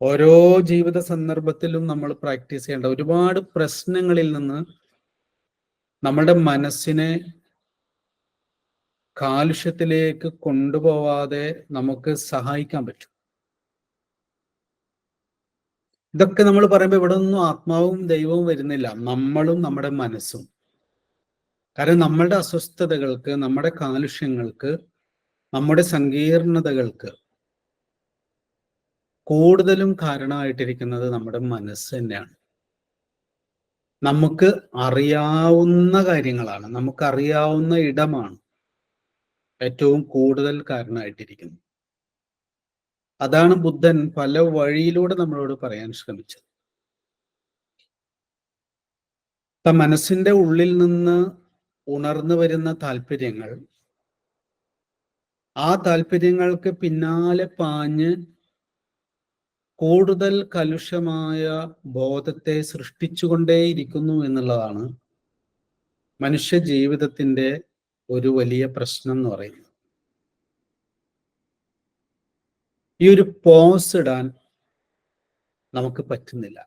ഓരോ ജീവിത സന്ദർഭത്തിലും നമ്മൾ പ്രാക്ടീസ് ചെയ്യേണ്ട ഒരുപാട് പ്രശ്നങ്ങളിൽ നിന്ന് നമ്മളുടെ മനസ്സിനെ കാലുഷ്യത്തിലേക്ക് കൊണ്ടുപോവാതെ നമുക്ക് സഹായിക്കാൻ പറ്റും. ഇതൊക്കെ നമ്മൾ പറയുമ്പോൾ ഇവിടെ ഒന്നും ആത്മാവും ദൈവവും വരുന്നില്ല, നമ്മളും നമ്മുടെ മനസ്സും. കാരണം നമ്മളുടെ അസ്വസ്ഥതകൾക്ക്, നമ്മുടെ കാലുഷ്യങ്ങൾക്ക്, നമ്മുടെ സങ്കീർണതകൾക്ക് കൂടുതലും കാരണമായിട്ടിരിക്കുന്നത് നമ്മുടെ മനസ്സ് തന്നെയാണ്. നമുക്ക് അറിയാവുന്ന കാര്യങ്ങളാണ്, നമുക്കറിയാവുന്ന ഇടമാണ് ഏറ്റവും കൂടുതൽ കാരണമായിട്ടിരിക്കുന്നത്. അതാണ് ബുദ്ധൻ പല വഴിയിലൂടെ നമ്മളോട് പറയാൻ ശ്രമിച്ചത്. മനസ്സിന്റെ ഉള്ളിൽ നിന്ന് ഉണർന്നു വരുന്ന താല്പര്യങ്ങൾ, ആ താല്പര്യങ്ങൾക്ക് പിന്നാലെ പാഞ്ഞ് കൂടുതൽ കലുഷമായ ബോധത്തെ സൃഷ്ടിച്ചുകൊണ്ടേയിരിക്കുന്നു എന്നുള്ളതാണ് മനുഷ്യ ജീവിതത്തിന്റെ ഒരു വലിയ പ്രശ്നം എന്ന് പറയുന്നത്. ഈ ഒരു പോസ് ഇടാൻ നമുക്ക് പറ്റുന്നില്ല.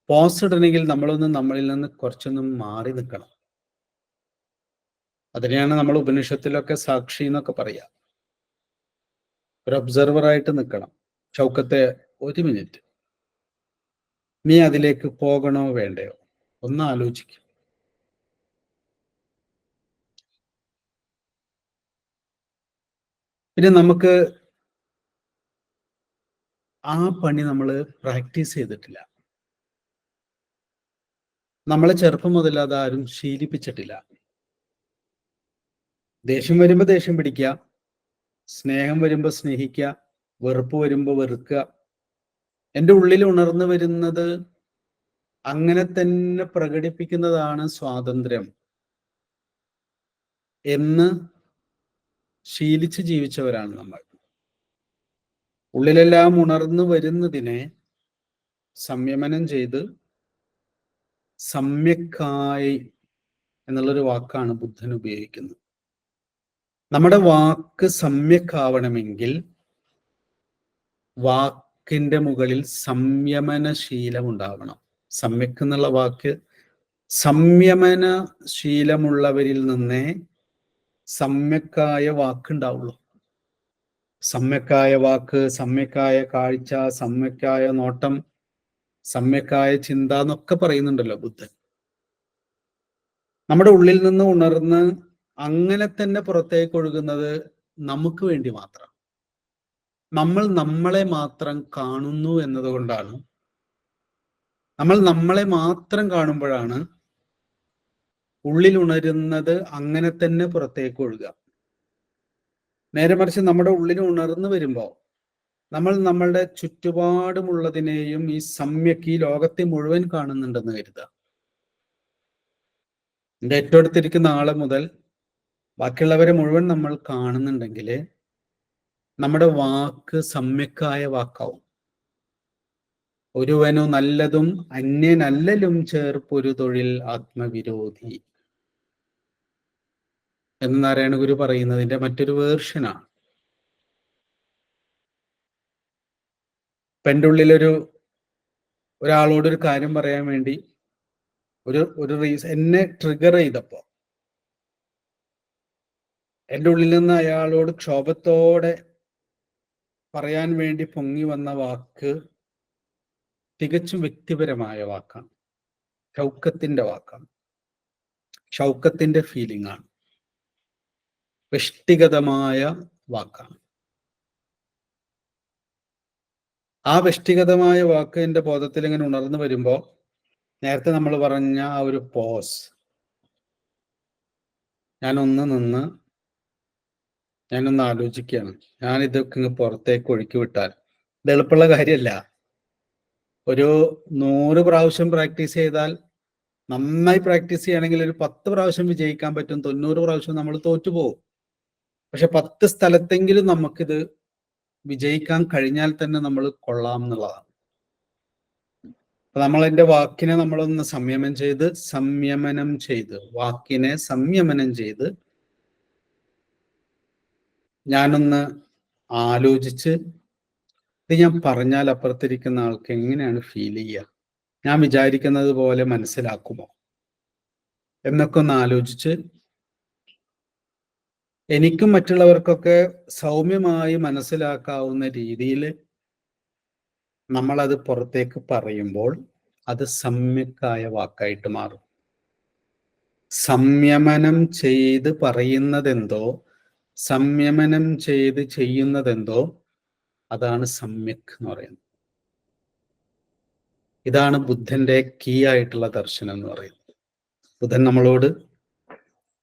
പോസ് ഇടണമെങ്കിൽ നമ്മളിൽ നിന്ന് കുറച്ചൊന്നും മാറി നിൽക്കണം. അതിനെയാണ് നമ്മൾ ഉപനിഷത്തിലൊക്കെ സാക്ഷി എന്നൊക്കെ പറയാ. ഒരു ഒബ്സർവർ ആയിട്ട് നിൽക്കണം. ഷൗക്കത്തെ, ഒരു മിനിറ്റ്, നീ അതിലേക്ക് പോകണോ വേണ്ടയോ ഒന്ന് ആലോചിക്കും. പിന്നെ നമുക്ക് ആ പണി നമ്മൾ പ്രാക്ടീസ് ചെയ്തിട്ടില്ല. നമ്മളെ ചെറുപ്പം മുതൽ അതാരും ശീലിപ്പിച്ചിട്ടില്ല. ദേഷ്യം വരുമ്പോൾ ദേഷ്യം പിടിക്കുക, സ്നേഹം വരുമ്പോൾ സ്നേഹിക്കുക, വെറുപ്പ് വരുമ്പോൾ വെറുക്കുക. എൻ്റെ ഉള്ളിൽ ഉണർന്നു വരുന്നത് അങ്ങനെ തന്നെ പ്രകടിപ്പിക്കുന്നതാണ് സ്വാതന്ത്ര്യം എന്ന് ശീലിച്ച് ജീവിച്ചവരാണ് നമ്മൾ. ഉള്ളിലെല്ലാം ഉണർന്നു വരുന്നതിനെ സംയമനം ചെയ്ത് സമ്യക്കായി എന്നുള്ളൊരു വാക്കാണ് ബുദ്ധൻ ഉപയോഗിക്കുന്നത്. നമ്മുടെ വാക്ക് സമ്യക്കാവണമെങ്കിൽ വാക്കിന്റെ മുകളിൽ സംയമനശീലം ഉണ്ടാവണം. സമ്യക്ക് എന്നുള്ള വാക്ക് സംയമന ശീലമുള്ളവരിൽ നിന്നേ സമ്യക്കായ വാക്കുണ്ടാവുള്ളൂ. സമ്യക്കായ വാക്ക്, സമ്യക്കായ കാഴ്ച, സമ്യക്കായ നോട്ടം, സമ്യക്കായ ചിന്ത എന്നൊക്കെ പറയുന്നുണ്ടല്ലോ ബുദ്ധൻ. നമ്മുടെ ഉള്ളിൽ നിന്ന് ഉണർന്ന് അങ്ങനെ തന്നെ പുറത്തേക്ക് ഒഴുകുന്നത് നമുക്ക് വേണ്ടി മാത്രം. നമ്മൾ നമ്മളെ മാത്രം കാണുന്നു എന്നതുകൊണ്ടാണ്, നമ്മൾ നമ്മളെ മാത്രം കാണുമ്പോഴാണ് ഉള്ളിൽ ഉണരുന്നത് അങ്ങനെ തന്നെ പുറത്തേക്ക് ഒഴുകുക. നേരെ മറിച്ച് നമ്മുടെ ഉള്ളിൽ ഉണർന്നു വരുമ്പോൾ നമ്മൾ നമ്മളുടെ ചുറ്റുപാടുമുള്ളതിനെയും ഈ സമ്യക്ക്, ഈ ലോകത്തെ മുഴുവൻ കാണുന്നുണ്ടെന്ന് കരുതുക. എൻ്റെ ഏറ്റവും അടുത്തിരിക്കുന്ന ആളെ മുതൽ ബാക്കിയുള്ളവരെ മുഴുവൻ നമ്മൾ കാണുന്നുണ്ടെങ്കിൽ നമ്മുടെ വാക്ക് സമ്യക്കായ വാക്കാവും. ഒരുവനു നല്ലതും അന്യനല്ലലും ചേർപ്പൊരു തൊഴിൽ ആത്മവിരോധി എന്ന് നാരായണ ഗുരു പറയുന്നതിന്റെ മറ്റൊരു വേർഷനാണ്. എൻ്റെ ഉള്ളിലൊരു ഒരാളോടൊരു കാര്യം പറയാൻ വേണ്ടി ഒരു റീസൺ എന്നെ ട്രിഗർ ചെയ്തപ്പോ എൻ്റെ ഉള്ളിൽ നിന്ന് അയാളോട് ക്ഷോഭത്തോടെ പറയാൻ വേണ്ടി പൊങ്ങി വന്ന വാക്ക് തികച്ചും വ്യക്തിപരമായ വാക്കാണ്. ഷൗക്കത്തിന്റെ വാക്കാണ്, ഷൗക്കത്തിന്റെ ഫീലിംഗ് ആണ്, വ്യക്തിഗതമായ വാക്കാണ്. ആ വ്യക്തിഗതമായ വാക്ക് എൻ്റെ ബോധത്തിൽ ഇങ്ങനെ ഉണർന്നു വരുമ്പോൾ നേരത്തെ നമ്മൾ പറഞ്ഞ ആ ഒരു പോസ്, ഞാനൊന്ന് ആലോചിക്കുകയാണ്. ഞാനിതൊക്കെ ഇങ്ങ് പുറത്തേക്ക് ഒഴുക്കി വിട്ടാൽ ഇത് എളുപ്പമുള്ള കാര്യമല്ല. ഒരു 100 പ്രാവശ്യം പ്രാക്ടീസ് ചെയ്താൽ, നന്നായി പ്രാക്ടീസ് ചെയ്യുകയാണെങ്കിൽ ഒരു 10 പ്രാവശ്യം വിജയിക്കാൻ പറ്റും, 90 പ്രാവശ്യം നമ്മൾ തോറ്റുപോകും. പക്ഷെ 10 സ്ഥലത്തെങ്കിലും നമുക്കിത് വിജയിക്കാൻ കഴിഞ്ഞാൽ തന്നെ നമ്മൾ കൊള്ളാം എന്നുള്ളതാണ്. നമ്മൾ എൻ്റെ വാക്കിനെ നമ്മളൊന്ന് സംയമനം ചെയ്ത് വാക്കിനെ സംയമനം ചെയ്ത് ഞാനൊന്ന് ആലോചിച്ച്, ഇത് ഞാൻ പറഞ്ഞാൽ അപ്പുറത്തിരിക്കുന്ന ആൾക്ക് എങ്ങനെയാണ് ഫീൽ ചെയ്യുക, ഞാൻ വിചാരിക്കുന്നത് പോലെ മനസ്സിലാക്കുമോ എന്നൊക്കെ ഒന്ന് ആലോചിച്ച് എനിക്കും മറ്റുള്ളവർക്കൊക്കെ സൗമ്യമായി മനസ്സിലാക്കാവുന്ന രീതിയിൽ നമ്മളത് പുറത്തേക്ക് പറയുമ്പോൾ അത് സമ്യക്കായ വാക്കായിട്ട് മാറും. സംയമനം ചെയ്ത് പറയുന്നതെന്തോ, സംയമനം ചെയ്ത് ചെയ്യുന്നതെന്തോ, അതാണ് സമ്യക് എന്ന് പറയുന്നത്. ഇതാണ് ബുദ്ധന്റെ കീ ആയിട്ടുള്ള ദർശനം എന്ന് പറയുന്നത്. ബുദ്ധൻ നമ്മളോട്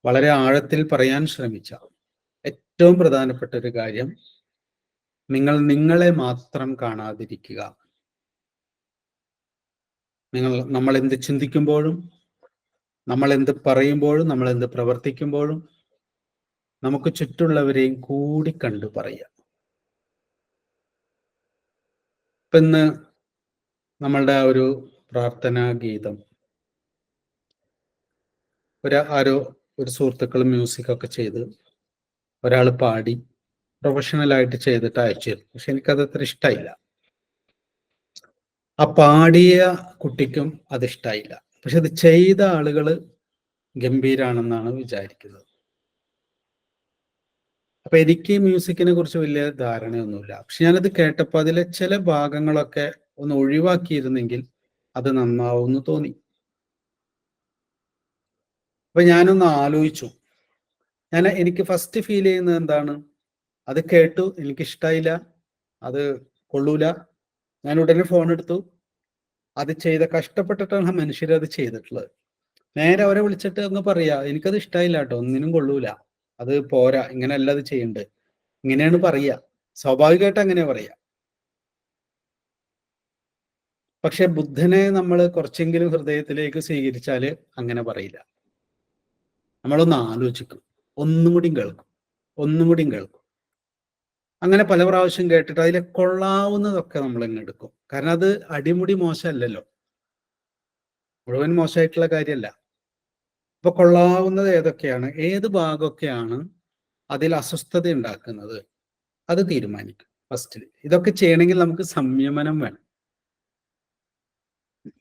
വളരെ ആഴത്തിൽ പറയാൻ ശ്രമിച്ച ഏറ്റവും പ്രധാനപ്പെട്ട ഒരു കാര്യം, നിങ്ങൾ നിങ്ങളെ മാത്രം കാണാതിരിക്കുക. നമ്മൾ എന്ത് ചിന്തിക്കുമ്പോഴും, നമ്മൾ എന്ത് പറയുമ്പോഴും, നമ്മൾ എന്ത് പ്രവർത്തിക്കുമ്പോഴും നമുക്ക് ചുറ്റുള്ളവരെയും കൂടി കണ്ടു പറയുക. ഇപ്പം ഇന്ന് നമ്മളുടെ ആ ഒരു പ്രാർത്ഥനാ ഗീതം ഒരു സുഹൃത്തുക്കൾ മ്യൂസിക്കൊക്കെ ചെയ്ത് ഒരാൾ പാടി പ്രൊഫഷണലായിട്ട് ചെയ്തിട്ട് അയച്ചു. പക്ഷെ എനിക്കത് അത്ര ഇഷ്ടമായില്ല. ആ പാടിയ കുട്ടിക്കും അത് ഇഷ്ടമായില്ല. പക്ഷെ അത് ചെയ്ത ആളുകൾ ഗംഭീരാണെന്നാണ് വിചാരിക്കുന്നത്. അപ്പൊ എനിക്ക് മ്യൂസിക്കിനെ കുറിച്ച് വലിയ ധാരണയൊന്നുമില്ല. പക്ഷെ ഞാനത് കേട്ടപ്പോൾ അതിലെ ചില ഭാഗങ്ങളൊക്കെ ഒന്ന് ഒഴിവാക്കിയിരുന്നെങ്കിൽ അത് നന്നാവുമെന്ന് തോന്നി. അപ്പൊ ഞാനൊന്ന് ആലോചിച്ചു. എനിക്ക് ഫസ്റ്റ് ഫീൽ ചെയ്യുന്നത് എന്താണ്, അത് കേട്ടു, എനിക്കിഷ്ടായില്ല, അത് കൊള്ളൂല. ഞാൻ ഉടനെ ഫോൺ എടുത്തു. അത് കഷ്ടപ്പെട്ടിട്ടാണ് മനുഷ്യരത് ചെയ്തിട്ടുള്ളത്. നേരെ അവരെ വിളിച്ചിട്ട് അങ്ങ് പറയാ, എനിക്കത് ഇഷ്ടമായില്ല കേട്ടോ, ഒന്നിനും കൊള്ളൂല, അത് പോരാ, ഇങ്ങനെയല്ല അത് ചെയ്യണ്ടത്, ഇങ്ങനെയാണ് പറയുക. സ്വാഭാവികമായിട്ട് അങ്ങനെ പറയാ. പക്ഷെ ബുദ്ധനെ നമ്മൾ കുറച്ചെങ്കിലും ഹൃദയത്തിലേക്ക് സ്വീകരിച്ചാൽ അങ്ങനെ പറയില്ല. നമ്മളൊന്ന് ആലോചിക്കും, ഒന്നും കൂടി കേൾക്കും, ഒന്നും കൂടി കേൾക്കും. അങ്ങനെ പല പ്രാവശ്യം കേട്ടിട്ട് അതിൽ കൊള്ളാവുന്നതൊക്കെ നമ്മൾ ഇങ്ങ് എടുക്കും. കാരണം അത് അടിമുടി മോശമല്ലല്ലോ, മുഴുവൻ മോശമായിട്ടുള്ള കാര്യമല്ല. അപ്പൊ കൊള്ളാവുന്നത് ഏതൊക്കെയാണ്, ഏത് ഭാഗമൊക്കെയാണ് അതിൽ അസ്വസ്ഥത ഉണ്ടാക്കുന്നത്, അത് തീരുമാനിക്കും ഫസ്റ്റിൽ. ഇതൊക്കെ ചെയ്യണമെങ്കിൽ നമുക്ക് സംയമനം വേണം.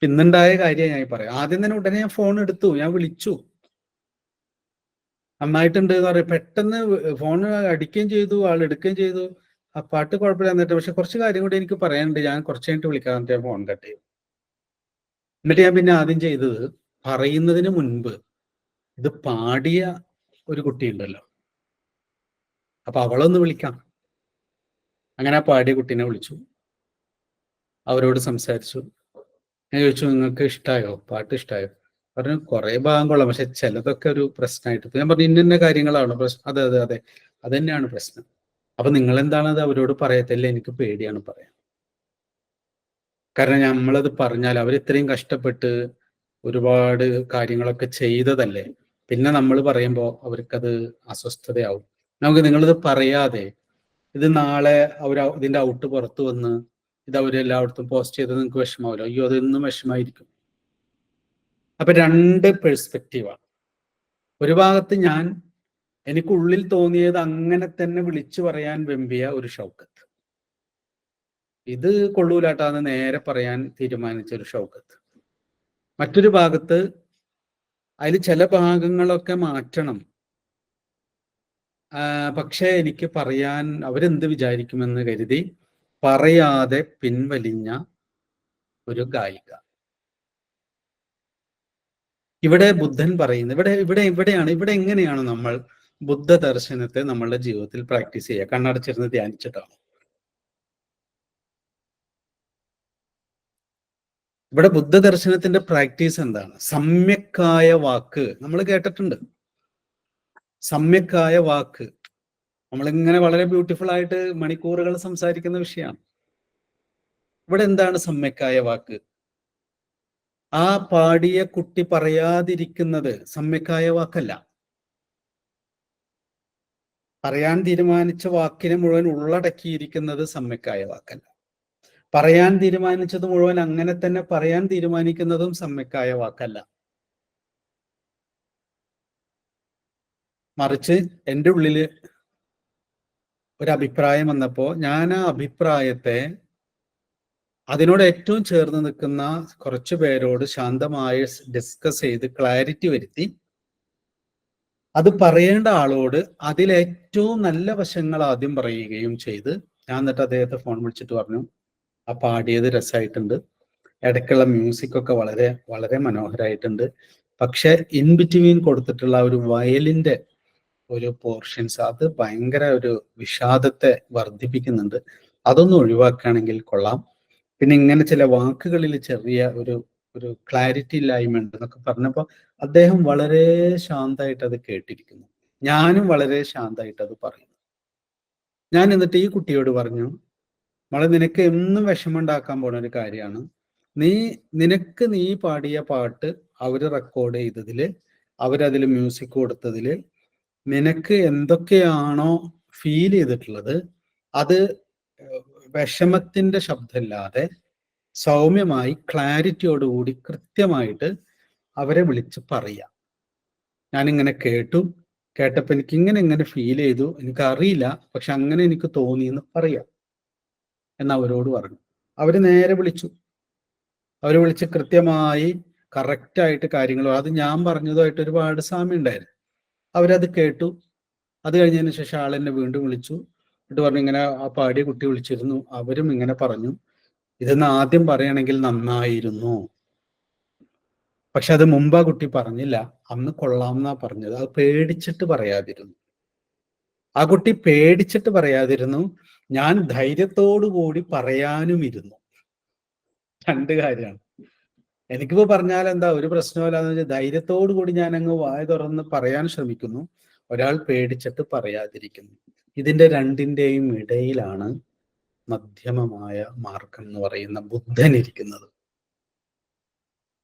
ഇന്നുണ്ടായ കാര്യം ഞാൻ പറയാം. ആദ്യം തന്നെ ഉടനെ ഞാൻ ഫോൺ എടുത്തു, ഞാൻ വിളിച്ചു, നന്നായിട്ടുണ്ട് എന്ന് പറയും. പെട്ടെന്ന് ഫോൺ അടിക്കുകയും ചെയ്തു, ആൾ എടുക്കുകയും ചെയ്തു. ആ പാട്ട് കുഴപ്പമില്ല എന്നിട്ട്, പക്ഷെ കുറച്ച് കാര്യം കൂടി എനിക്ക് പറയാനുണ്ട്, ഞാൻ കുറച്ച് കഴിഞ്ഞിട്ട് വിളിക്കാറുണ്ട്, ഞാൻ ഫോൺ കട്ട് ചെയ്യും. എന്നിട്ട് ഞാൻ പിന്നെ ആദ്യം ചെയ്തത്, പറയുന്നതിന് മുൻപ് ഇത് പാടിയ ഒരു കുട്ടിയുണ്ടല്ലോ, അപ്പൊ അവളൊന്ന് വിളിക്കാം. അങ്ങനെ ആ പാടിയ കുട്ടീനെ വിളിച്ചു, അവരോട് സംസാരിച്ചു. ഞാൻ ചോദിച്ചു, നിങ്ങൾക്ക് ഇഷ്ടമായോ, പാട്ട് ഇഷ്ടമായോ? പറഞ്ഞു കുറെ ഭാഗം കൊള്ളാം, പക്ഷെ ചിലതൊക്കെ ഒരു പ്രശ്നമായിട്ട്. ഞാൻ പറഞ്ഞു ഇന്ന കാര്യങ്ങളാണ് പ്രശ്നം. അതെ അതെ അതെ, അത് തന്നെയാണ് പ്രശ്നം. അപ്പൊ നിങ്ങൾ എന്താണത് അവരോട് പറയത്തില്ല, എനിക്ക് പേടിയാണ് പറയാൻ. കാരണം നമ്മളത് പറഞ്ഞാൽ അവർ ഇത്രയും കഷ്ടപ്പെട്ട് ഒരുപാട് കാര്യങ്ങളൊക്കെ ചെയ്തതല്ലേ, പിന്നെ നമ്മൾ പറയുമ്പോൾ അവർക്കത് അസ്വസ്ഥതയാവും. നമുക്ക് നിങ്ങളിത് പറയാതെ ഇത് നാളെ അവർ ഇതിന്റെ ഔട്ട് പുറത്തു വന്ന് ഇത് അവരെല്ലായിടത്തും പോസ്റ്റ് ചെയ്ത് നിങ്ങൾക്ക് വിഷമാവില്ല. അയ്യോ, അതൊന്നും വിഷമായിരിക്കും. അപ്പൊ രണ്ട് പെർസ്പെക്റ്റീവാണ്. ഒരു ഭാഗത്ത് ഞാൻ എനിക്കുള്ളിൽ തോന്നിയത് അങ്ങനെ തന്നെ വിളിച്ചു പറയാൻ വെമ്പിയ ഒരു ഷൗക്കത്ത്, ഇത് കൊള്ളൂലാട്ടാന്ന് നേരെ പറയാൻ തീരുമാനിച്ച ഒരു ഷൗക്കത്ത്. മറ്റൊരു ഭാഗത്ത് അതിൽ ചില ഭാഗങ്ങളൊക്കെ മാറ്റണം, പക്ഷേ എനിക്ക് പറയാൻ അവരെന്ത് വിചാരിക്കുമെന്ന് കരുതി പറയാതെ പിൻവലിഞ്ഞ ഒരു ഗായിക. ഇവിടെ ബുദ്ധൻ പറയുന്നത്, ഇവിടെ എങ്ങനെയാണ് നമ്മൾ ബുദ്ധ ദർശനത്തെ നമ്മളുടെ ജീവിതത്തിൽ പ്രാക്ടീസ് ചെയ്യുക? കണ്ണടച്ചിരുന്ന് ധ്യാനിച്ചിട്ടാണ്. ഇവിടെ ബുദ്ധ ദർശനത്തിന്റെ പ്രാക്ടീസ് എന്താണ്? സമ്യക്കായ വാക്ക് നമ്മൾ കേട്ടിട്ടുണ്ട്. സമ്യക്കായ വാക്ക് നമ്മളിങ്ങനെ വളരെ ബ്യൂട്ടിഫുൾ ആയിട്ട് മണിക്കൂറുകൾ സംസാരിക്കുന്ന വിഷയമാണ്. ഇവിടെ എന്താണ് സമ്യക്കായ വാക്ക്? ആ പാടിയ കുട്ടി പറയാതിരിക്കുന്നത് സമ്യക്കായ വാക്കല്ല. പറയാൻ തീരുമാനിച്ച വാക്കിനെ മുഴുവൻ ഉള്ളടക്കിയിരിക്കുന്നത് സമ്യക്കായ വാക്കല്ല. പറയാൻ തീരുമാനിച്ചത് മുഴുവൻ അങ്ങനെ തന്നെ പറയാൻ തീരുമാനിക്കുന്നതും സമ്യക്കായ വാക്കല്ല. മറിച്ച് എൻ്റെ ഉള്ളില് ഒരു അഭിപ്രായം വന്നപ്പോ ഞാൻ ആ അഭിപ്രായത്തെ അതിനോട് ഏറ്റവും ചേർന്ന് നിൽക്കുന്ന കുറച്ചു പേരോട് ശാന്തമായി ഡിസ്കസ് ചെയ്ത് ക്ലാരിറ്റി വരുത്തി, അത് പറയേണ്ട ആളോട് അതിലേറ്റവും നല്ല വശങ്ങൾ ആദ്യം പറയുകയും ചെയ്ത്, ഞാൻ എന്നിട്ട് അദ്ദേഹത്തെ ഫോൺ വിളിച്ചിട്ട് പറഞ്ഞു, ആ പാടിയത് രസമായിട്ടുണ്ട്, ഇടയ്ക്കുള്ള മ്യൂസിക് ഒക്കെ വളരെ വളരെ മനോഹരമായിട്ടുണ്ട്, പക്ഷെ ഇൻ ബിറ്റ്വീൻ കൊടുത്തിട്ടുള്ള ഒരു വയലിന്റെ ഒരു പോർഷൻസ് അത് ഭയങ്കര ഒരു വിഷാദത്തെ വർദ്ധിപ്പിക്കുന്നുണ്ട്, അതൊന്നും ഒഴിവാക്കുകയാണെങ്കിൽ കൊള്ളാം. പിന്നെ ഇങ്ങനെ ചില വാക്കുകളിൽ ചെറിയ ഒരു ഒരു ക്ലാരിറ്റി ഇല്ലായ്മ ഉണ്ട് എന്നൊക്കെ പറഞ്ഞപ്പോൾ അദ്ദേഹം വളരെ ശാന്തമായിട്ട് അത് കേട്ടിരിക്കുന്നു. ഞാനും വളരെ ശാന്തമായിട്ട് അത് പറയുന്നു. ഞാൻ എന്നിട്ട് ഈ കുട്ടിയോട് പറഞ്ഞു, മോളെ, നിനക്ക് എന്നും വിഷമമുണ്ടാക്കാൻ പോണ ഒരു കാര്യമാണ്, നിനക്ക് നീ പാടിയ പാട്ട് അവര് റെക്കോർഡ് ചെയ്തതില്, അവരതിൽ മ്യൂസിക് കൊടുത്തതില് നിനക്ക് എന്തൊക്കെയാണോ ഫീൽ ചെയ്തിട്ടുള്ളത് അത് വിഷമത്തിന്റെ ശബ്ദമില്ലാതെ സൗമ്യമായി ക്ലാരിറ്റിയോടുകൂടി കൃത്യമായിട്ട് അവരെ വിളിച്ച് പറയാം. ഞാനിങ്ങനെ കേട്ടപ്പോൾ എനിക്ക് ഇങ്ങനെ ഫീൽ ചെയ്തു, എനിക്കറിയില്ല, പക്ഷെ അങ്ങനെ എനിക്ക് തോന്നി എന്ന് പറയാം എന്ന് അവരോട് പറഞ്ഞു. അവര് നേരെ വിളിച്ചു. അവര് വിളിച്ച് കൃത്യമായി കറക്റ്റായിട്ട് കാര്യങ്ങൾ, അത് ഞാൻ പറഞ്ഞതുമായിട്ട് ഒരുപാട് സാമ്യം ഉണ്ടായിരുന്നു. അവരത് കേട്ടു. അത് കഴിഞ്ഞതിന് ശേഷം ആളെന്നെ വീണ്ടും വിളിച്ചു, എന്നിട്ട് പറഞ്ഞു, ഇങ്ങനെ ആ പാടിയ കുട്ടി വിളിച്ചിരുന്നു, അവരും ഇങ്ങനെ പറഞ്ഞു, ഇതെന്ന് ആദ്യം പറയണമെങ്കിൽ നന്നായിരുന്നു, പക്ഷെ അത് മുമ്പ് ആ കുട്ടി പറഞ്ഞില്ല, അന്ന് കൊള്ളാമെന്നാ പറഞ്ഞത്, അത് പേടിച്ചിട്ട് പറയാതിരുന്നു. ആ കുട്ടി പേടിച്ചിട്ട് പറയാതിരുന്നു, ഞാൻ ധൈര്യത്തോടു കൂടി പറയാനും ഇരുന്നു. രണ്ട് കാര്യമാണ്. എനിക്കിപ്പോ പറഞ്ഞാൽ എന്താ ഒരു പ്രശ്നമില്ലാന്ന് വെച്ചാൽ ധൈര്യത്തോടു കൂടി ഞാൻ അങ്ങ് വായ തുറന്ന് പറയാൻ ശ്രമിക്കുന്നു. ഒരാൾ പേടിച്ചിട്ട് പറയാതിരിക്കുന്നു. ഇതിന്റെ രണ്ടിന്റെയും ഇടയിലാണ് മധ്യമമായ മാർഗം എന്ന് പറയുന്ന ബുദ്ധൻ ഇരിക്കുന്നത്.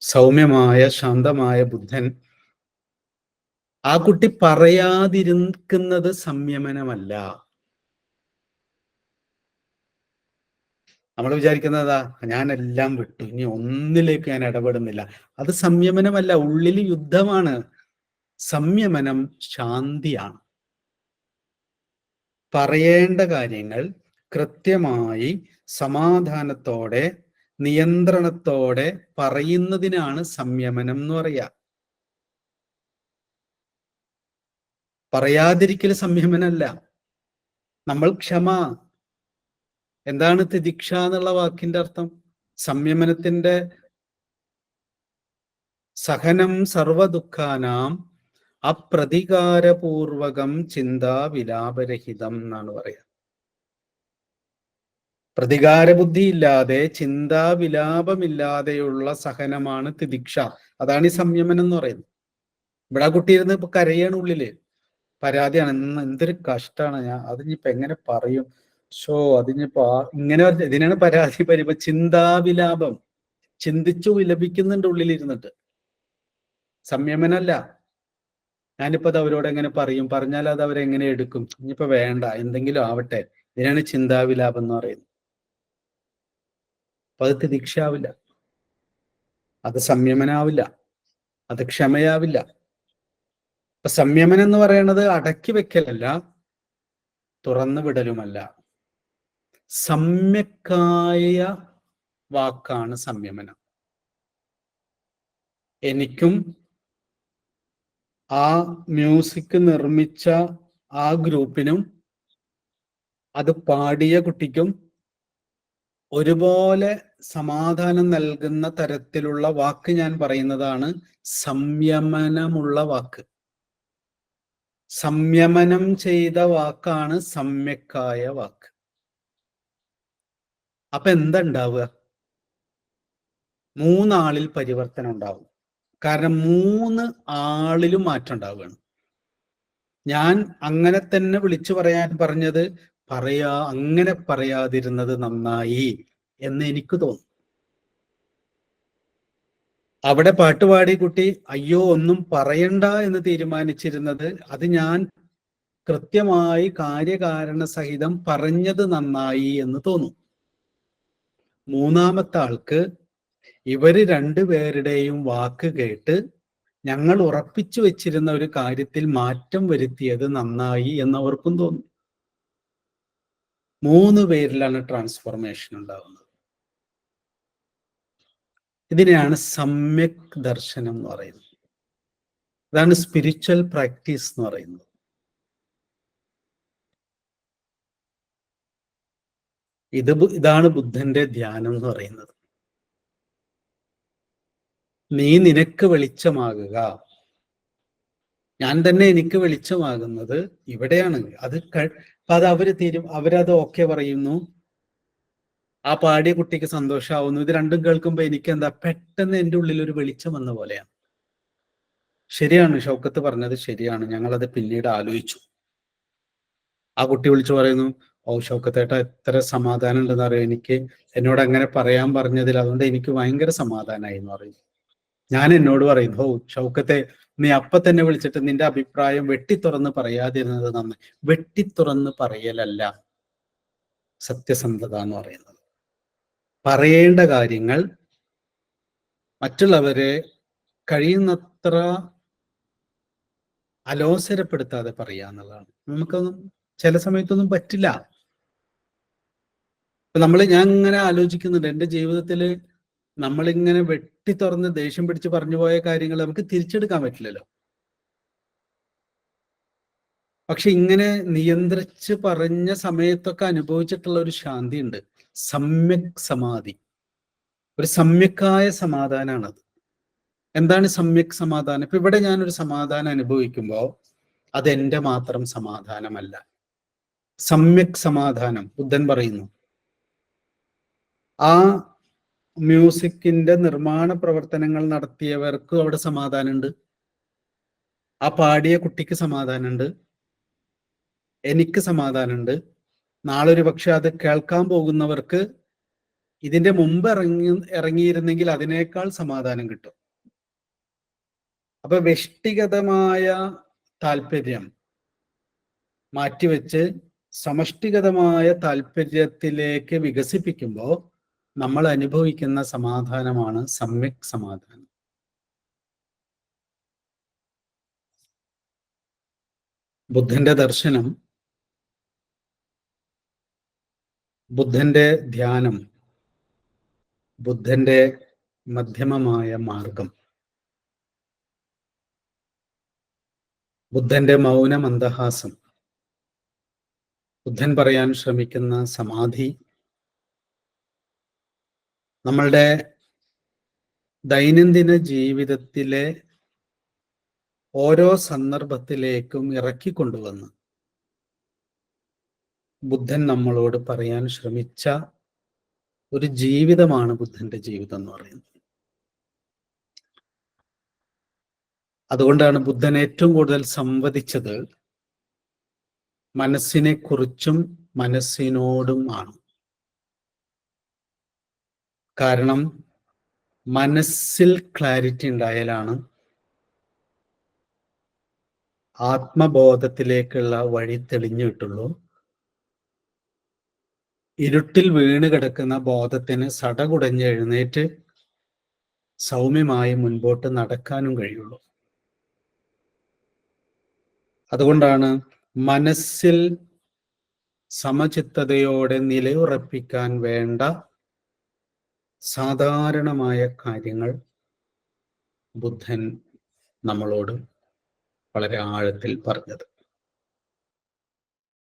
സൗമ്യമായ ശാന്തമായ ബുദ്ധൻ ആ കുട്ടി പറയാതിരിക്കുന്നത് സംയമനമല്ല. നമ്മൾ വിചാരിക്കുന്നതാ, ഞാനെല്ലാം വിട്ടു, ഇനി ഒന്നിലേക്ക് ഞാൻ ഇടപെടുന്നില്ല. അത് സംയമനമല്ല, ഉള്ളിൽ യുദ്ധമാണ്. സംയമനം ശാന്തിയാണ്. പറയേണ്ട കാര്യങ്ങൾ കൃത്യമായി സമാധാനത്തോടെ നിയന്ത്രണത്തോടെ പറയുന്നതിനാണ് സംയമനം എന്ന് പറയുക. പറയാതിരിക്കൽ സംയമനമല്ല. നമ്മൾ ക്ഷമ, എന്താണ് തിദിക്ഷ എന്നുള്ള വാക്കിന്റെ അർത്ഥം? സംയമനത്തിന്റെ സഹനം സർവദുഃഖാനാം അപ്രതികാരപൂർവകം ചിന്താ വിലാപരഹിതം എന്നാണ് പറയുക. പ്രതികാരബുദ്ധി ഇല്ലാതെ ചിന്താവിലാപമില്ലാതെയുള്ള സഹനമാണ് തിദിക്ഷ. അതാണ് ഈ സംയമനം എന്ന് പറയുന്നത്. ഇവിടെ ആ കുട്ടി ഇരുന്ന് ഇപ്പൊ കരയാണ്, ഉള്ളില് പരാതിയാണ്, എന്തൊരു കഷ്ടാണ്, ഞാൻ അതിനിപ്പോ എങ്ങനെ പറയും, അതിനിപ്പോ ഇങ്ങനെ ഇതിനാണ് പരാതി പരിപ ചിന്താവിലാപം. ചിന്തിച്ചു വിലപിക്കുന്നുണ്ട് ഉള്ളിലിരുന്നിട്ട്. സംയമനമല്ല. ഞാനിപ്പോ അത് അവരോട് എങ്ങനെ പറയും, പറഞ്ഞാൽ അത് അവരെങ്ങനെ എടുക്കും, ഇനിയിപ്പോ വേണ്ട, എന്തെങ്കിലും ആവട്ടെ. ഇതിനാണ് ചിന്താവിലാപം എന്ന് പറയുന്നത്. അപ്പൊ അത് തിദിക്ഷാവില്ല, അത് സംയമനാവില്ല, അത് ക്ഷമയാവില്ല. അപ്പൊ സംയമനം എന്ന് പറയുന്നത് അടക്കി വെക്കലല്ല, തുറന്നു വിടലുമല്ല. സമ്യക്കായ വാക്കാണ് സംയമനം. എനിക്കും ആ മ്യൂസിക് നിർമ്മിച്ച ആ ഗ്രൂപ്പിനും അത് പാടിയ കുട്ടിക്കും ഒരുപോലെ സമാധാനം നൽകുന്ന തരത്തിലുള്ള വാക്ക് ഞാൻ പറയുന്നതാണ് സംയമനമുള്ള വാക്ക്. സംയമനം ചെയ്ത വാക്കാണ് സമ്യക്കായ വാക്ക്. അപ്പൊ എന്താ ഉണ്ടാവുക? മൂന്നാളിൽ പരിവർത്തനം ഉണ്ടാവും. കാരണം 3 ആളിലും മാറ്റം ഉണ്ടാവുകയാണ്. ഞാൻ അങ്ങനെ തന്നെ വിളിച്ചു പറയാൻ പറഞ്ഞത് അങ്ങനെ പറയാതിരുന്നത് നന്നായി എന്ന് എനിക്ക് തോന്നും. അവിടെ പാട്ടുപാടി കുട്ടി അയ്യോ ഒന്നും പറയണ്ട എന്ന് തീരുമാനിച്ചിരുന്നത്, അത് ഞാൻ കൃത്യമായി കാര്യകാരണ സഹിതം പറഞ്ഞത് നന്നായി എന്ന് തോന്നും. മൂന്നാമത്തെ ആൾക്ക് ഇവര് രണ്ടുപേരുടെയും വാക്ക് കേട്ട് ഞങ്ങൾ ഉറപ്പിച്ചു വെച്ചിരുന്ന ഒരു കാര്യത്തിൽ മാറ്റം വരുത്തിയത് നന്നായി എന്നവർക്കും തോന്നും. 3 പേരിലാണ് ട്രാൻസ്ഫോർമേഷൻ ഉണ്ടാകുന്നത്. ഇതിനെയാണ് സമ്യക് ദർശനം എന്ന് പറയുന്നത്. അതാണ് സ്പിരിച്വൽ പ്രാക്ടീസ് എന്ന് പറയുന്നത്. ഇതാണ് ബുദ്ധന്റെ ധ്യാനം എന്ന് പറയുന്നത്. നീ നിനക്ക് വെളിച്ചമാകുക. ഞാൻ തന്നെ എനിക്ക് വെളിച്ചമാകുന്നത് ഇവിടെയാണ്. അത് അവരത് ഓക്കെ പറയുന്നു. ആ പാടിയ കുട്ടിക്ക് സന്തോഷമാവുന്നു. ഇത് രണ്ടും കേൾക്കുമ്പോ എനിക്ക് എന്താ, പെട്ടെന്ന് എൻ്റെ ഉള്ളിൽ ഒരു വെളിച്ചം വന്ന പോലെയാണ്. ശരിയാണ്, ഷൗക്കത്ത് പറഞ്ഞത് ശരിയാണ്, ഞങ്ങളത് പിന്നീട് ആലോചിച്ചു. ആ കുട്ടി വിളിച്ചു പറയുന്നു, ഷൗക്കത്തേട്ട എത്ര സമാധാനം ഉണ്ടെന്ന് അറിയാം, എനിക്ക് എന്നോട് അങ്ങനെ പറയാൻ പറഞ്ഞതിൽ, അതുകൊണ്ട് എനിക്ക് ഭയങ്കര സമാധാനമായി എന്ന് പറയും. ഞാൻ എന്നോട് പറയുന്നു, ഷൗക്കത്തെ നീ അപ്പൊ തന്നെ വിളിച്ചിട്ട് നിന്റെ അഭിപ്രായം വെട്ടിത്തുറന്ന് പറയാതിരുന്നത് നന്ന്. വെട്ടിത്തുറന്ന് പറയലല്ല സത്യസന്ധത എന്ന് പറയുന്നത്. പറയേണ്ട കാര്യങ്ങൾ മറ്റുള്ളവരെ കഴിയുന്നത്ര അലോസരപ്പെടുത്താതെ പറയുക എന്നുള്ളതാണ്. നമുക്കൊന്നും ചില സമയത്തൊന്നും പറ്റില്ല. ഞാൻ ഇങ്ങനെ ആലോചിക്കുന്നുണ്ട്, എൻ്റെ ജീവിതത്തിൽ നമ്മളിങ്ങനെ വെട്ടിത്തുറന്ന് ദേഷ്യം പിടിച്ച് പറഞ്ഞു പോയ കാര്യങ്ങൾ നമുക്ക് തിരിച്ചെടുക്കാൻ പറ്റില്ലല്ലോ. പക്ഷെ ഇങ്ങനെ നിയന്ത്രിച്ച് പറഞ്ഞ സമയത്തൊക്കെ അനുഭവിച്ചിട്ടുള്ള ഒരു ശാന്തി ഉണ്ട്, സമ്യക് സമാധി. ഒരു സമ്യക്കായ സമാധാനമാണത്. എന്താണ് സമ്യക് സമാധാനം? ഇപ്പൊ ഇവിടെ ഞാനൊരു സമാധാനം അനുഭവിക്കുമ്പോൾ അത് എൻ്റെ മാത്രം സമാധാനമല്ല. സമ്യക് സമാധാനം ബുദ്ധൻ പറയുന്നു. ആ മ്യൂസിക്കിന്റെ നിർമ്മാണ പ്രവർത്തനങ്ങൾ നടത്തിയവർക്കും അവിടെ സമാധാനമുണ്ട്. ആ പാടിയ കുട്ടിക്ക് സമാധാനമുണ്ട്, എനിക്ക് സമാധാനമുണ്ട്, നാളെ ഒരു പക്ഷെ അത് കേൾക്കാൻ പോകുന്നവർക്ക് ഇതിന്റെ മുമ്പ് ഇറങ്ങിയിരുന്നെങ്കിൽ അതിനേക്കാൾ സമാധാനം കിട്ടും. അപ്പൊ വ്യഷ്ടിഗതമായ താല്പര്യം മാറ്റിവെച്ച് സമഷ്ടിഗതമായ താല്പര്യത്തിലേക്ക് വികസിപ്പിക്കുമ്പോൾ നമ്മൾ അനുഭവിക്കുന്ന സമാധാനമാണ് സമ്യക് സമാധാനം. ബുദ്ധന്റെ ദർശനം, ബുദ്ധന്റെ ധ്യാനം, ബുദ്ധന്റെ മധ്യമമായ മാർഗം, ബുദ്ധന്റെ മൗന മന്ദഹാസം, ബുദ്ധൻ പറയാൻ ശ്രമിക്കുന്ന സമാധി നമ്മളുടെ ദൈനംദിന ജീവിതത്തിലെ ഓരോ സന്ദർഭത്തിലേക്കും ഇറക്കിക്കൊണ്ടുവന്ന് ബുദ്ധൻ നമ്മളോട് പറയാൻ ശ്രമിച്ച ഒരു ജീവിതമാണ് ബുദ്ധന്റെ ജീവിതം എന്ന് പറയുന്നത്. അതുകൊണ്ടാണ് ബുദ്ധൻ ഏറ്റവും കൂടുതൽ സംവദിച്ചത് മനസ്സിനെ കുറിച്ചും മനസ്സിനോടും ആണ്. കാരണം മനസ്സിൽ ക്ലാരിറ്റി ഉണ്ടായാലാണ് ആത്മബോധത്തിലേക്കുള്ള വഴി തെളിഞ്ഞു കിട്ടുള്ളൂ. ഇരുട്ടിൽ വീണ് കിടക്കുന്ന ബോധത്തിന് സടകുടഞ്ഞ് എഴുന്നേറ്റ് സൗമ്യമായി മുൻപോട്ട് നടക്കാനും കഴിയുള്ളൂ. അതുകൊണ്ടാണ് മനസ്സിൽ സമചിത്തതയോടെ നിലയുറപ്പിക്കാൻ വേണ്ട സാധാരണമായ കാര്യങ്ങൾ ബുദ്ധൻ നമ്മളോട് വളരെ ആഴത്തിൽ പറഞ്ഞത്.